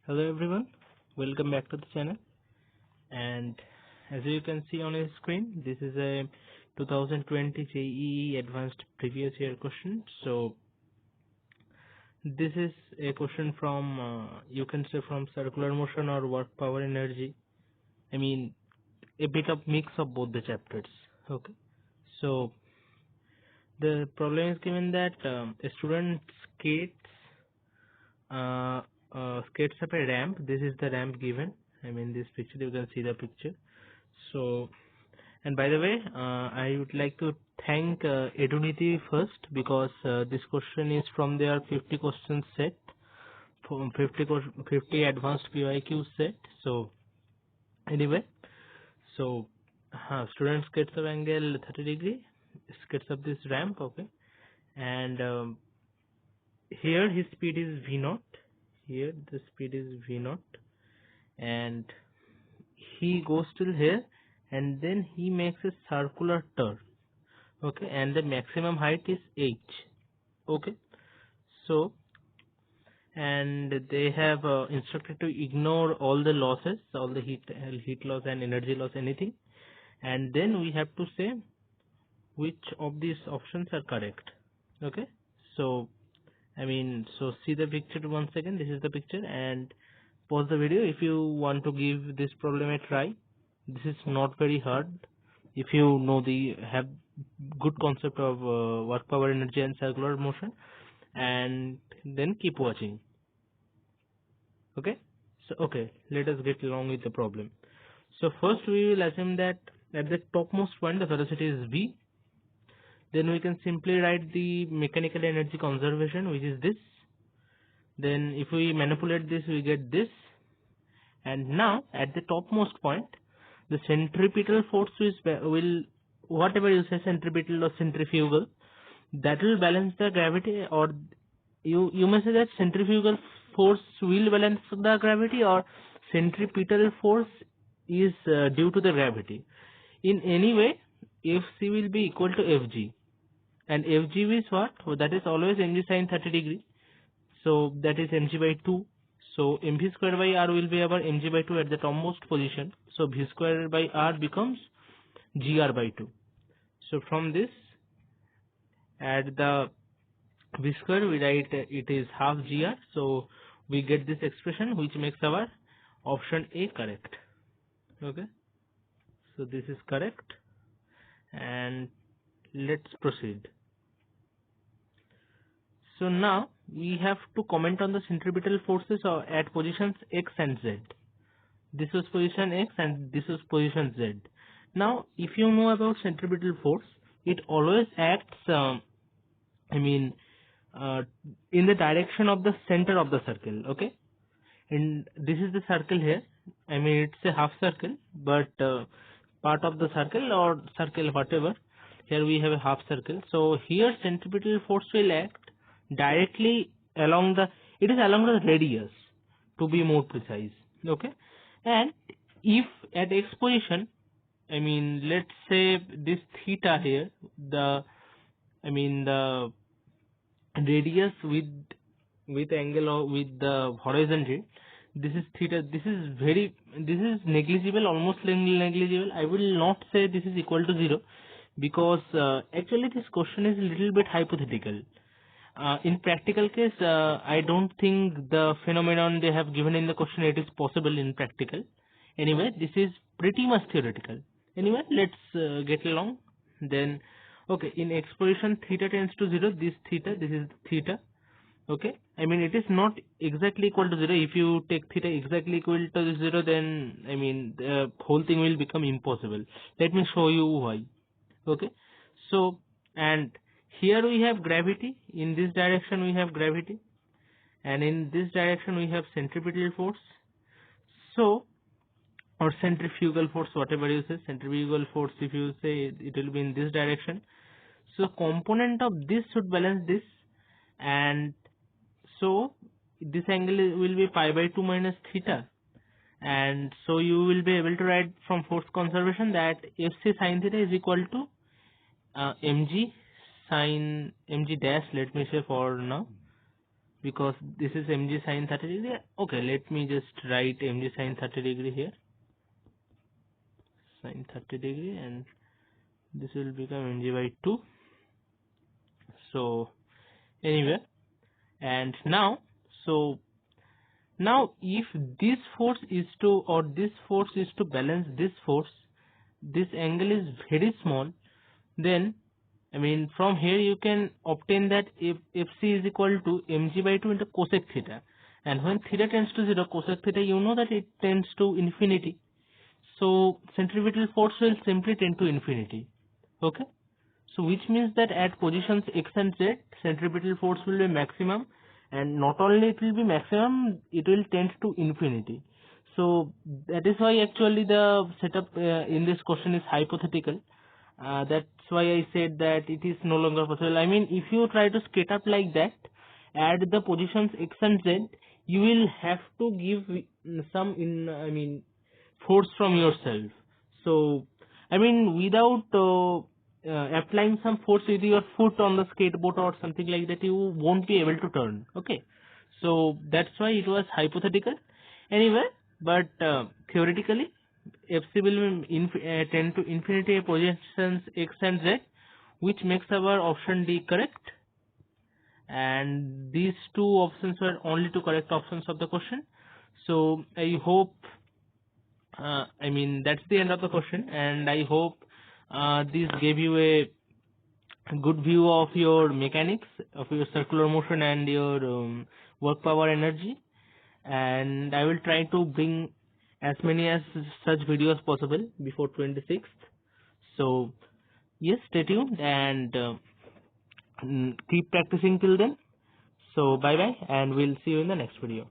Hello everyone, welcome back to the channel. And as you can see on your screen, this is a 2020 JEE Advanced previous year question. So this is a question from you can say from circular motion or work power energy. I mean a bit of mix of both the chapters. Okay, so the problem is given that a student uh, skates up a ramp. This is the ramp given. I mean this picture, you can see the picture. So, and by the way, I would like to thank Eduniti first, because this question is from their 50 question set, from 50 advanced PYQ set. So anyway, so student skates up angle 30 degree, skates up this ramp, okay, and here his speed is V0. Here the speed is V0, and he goes till here, and then he makes a circular turn, okay, and the maximum height is h, okay. So, and they have instructed to ignore all the losses, all the heat loss and energy loss, anything, and then we have to say which of these options are correct, okay. So I mean, so see the picture once again. This is the picture, and pause the video if you want to give this problem a try. This is not very hard if you know have good concept of work power energy and circular motion, and then keep watching. Okay, so okay, let us get along with the problem. So first we will assume that at the topmost point the velocity is v. Then we can simply write the mechanical energy conservation, which is this. Then if we manipulate this, we get this. And now at the topmost point, the centripetal force will whatever you say, centripetal or centrifugal, that will balance the gravity, or you may say that centrifugal force will balance the gravity, or centripetal force is due to the gravity. In any way, Fc will be equal to Fg, and Fg is what? Well, that is always mg sin 30 degree. So that is mg by 2. So mv square by r will be our mg by 2 at the topmost position. So v square by r becomes gr by 2. So from this, at the v square we write it is half gr. So we get this expression, which makes our option A correct. Okay. So this is correct, and let's proceed. So now we have to comment on the centripetal forces at positions x and z. This was position x and this was position z. Now if you know about centripetal force, it always acts in the direction of the center of the circle, okay. And this is the circle here. I mean it's a half circle, but part of the circle or circle whatever. Here we have a half circle. So here centripetal force will act directly along the radius, to be more precise, okay. And if at x position, I mean let's say this theta here, the radius with angle or with the horizon here, this is theta. This is negligible, almost negligible. I will not say this is equal to 0, because actually this question is a little bit hypothetical. In practical case, I don't think the phenomenon they have given in the question, it is possible in practical. Anyway, this is pretty much theoretical. Anyway, let's get along. Then, okay, in x position theta tends to 0. This is theta. Okay, I mean it is not exactly equal to 0. If you take theta exactly equal to 0, then I mean the whole thing will become impossible. Let me show you why. Okay, so and here we have gravity, in this direction we have gravity, and in this direction we have centripetal force. So, or centrifugal force, whatever you say, centrifugal force, if you say it will be in this direction. So component of this should balance this, and so this angle will be pi by 2 minus theta, and so you will be able to write from force conservation that Fc sin theta is equal to mg sin mg dash, let me say for now, because this is mg sine 30 degree. Okay, let me just write mg sine 30 degree here, sine 30 degree, and this will become mg by 2. So anyway, and now, so now if this force is to, or this force is to balance this force, this angle is very small, then I mean from here you can obtain that if Fc is equal to mg by 2 into cosec theta, and when theta tends to 0, cosec theta, you know that it tends to infinity, so centripetal force will simply tend to infinity. Okay, so which means that at positions x and z, centripetal force will be maximum, and not only it will be maximum, it will tend to infinity. So that is why actually the setup in this question is hypothetical. That's why I said that it is no longer possible. I mean, if you try to skate up like that at the positions x and z, you will have to give some force from yourself. So I mean, without applying some force with your foot on the skateboard or something like that, you won't be able to turn. Okay, so that's why it was hypothetical. Anyway, but theoretically, Fc will tend to infinity at positions x and z, which makes our option D correct. And these two options were only two correct options of the question. So I hope, that's the end of the question, and I hope this gave you a good view of your mechanics, of your circular motion and your work power energy. And I will try to bring as many as such videos possible before 26th. So yes, stay tuned and keep practicing till then. So bye bye, and we'll see you in the next video.